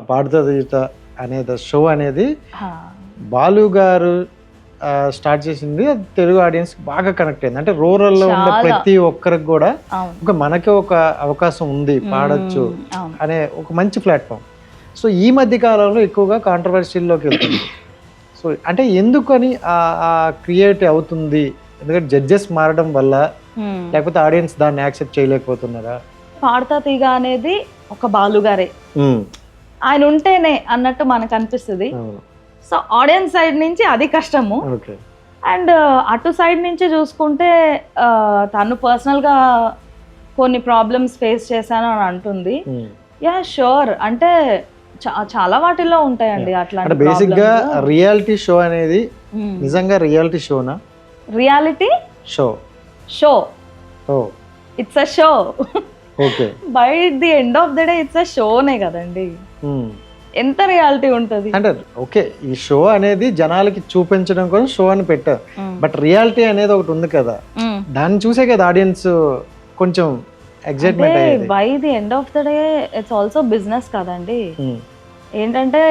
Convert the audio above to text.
పాడుతా తీరుతా అనేది షో అనేది బాలు గారు స్టార్ట్ చేసింది. అది తెలుగు ఆడియన్స్ బాగా కనెక్ట్ అయింది. అంటే రూరల్లో ఉన్న ప్రతి ఒక్కరికి కూడా మనకి ఒక అవకాశం ఉంది, పాడొచ్చు అనే ఒక మంచి ప్లాట్ఫామ్. సో ఈ మధ్య కాలంలో ఎక్కువగా కాంట్రవర్సీల్లోకి వెళ్తుంది. సో అంటే ఎందుకని క్రియేట్ అవుతుంది? ఎందుకంటే జడ్జెస్ మారడం వల్ల, లేకపోతే ఆడియన్స్ దాన్ని యాక్సెప్ట్ చేయలేకపోతున్నారా? పాడతా తీగ అనేది ఒక బాలుగారే, ఆయన ఉంటేనే అన్నట్టు మనకు అనిపిస్తుంది. సో ఆడియన్స్ సైడ్ నుంచి అది కష్టము. అండ్ అటు సైడ్ నుంచి చూసుకుంటే తను పర్సనల్గా కొన్ని ప్రాబ్లమ్స్ ఫేస్ చేశాను అని అంటుంది. యా షూర్, అంటే చాలా వాటిల్లో ఉంటాయండి అట్లాంటి. బేసిక్ గా రియాలిటీ షో అనేది నిజంగా రియాలిటీ షోనా? Reality show it's a show. Okay, by the end of the day it's a షోనే కదండి. ఎంత రియాలిటీ ఉంటుంది అంటే ఓకే, ఈ షో అనేది జనాలకి చూపించడం కోసం షో అని పెట్టారు. బట్ రియాలిటీ అనేది ఒకటి ఉంది కదా, దాన్ని చూసే కదా ఆడియన్స్ కొంచెం ఎక్సైట్మెంట్ అయ్యేది. By the end of the day it's also business కదండి. ఏంటంటే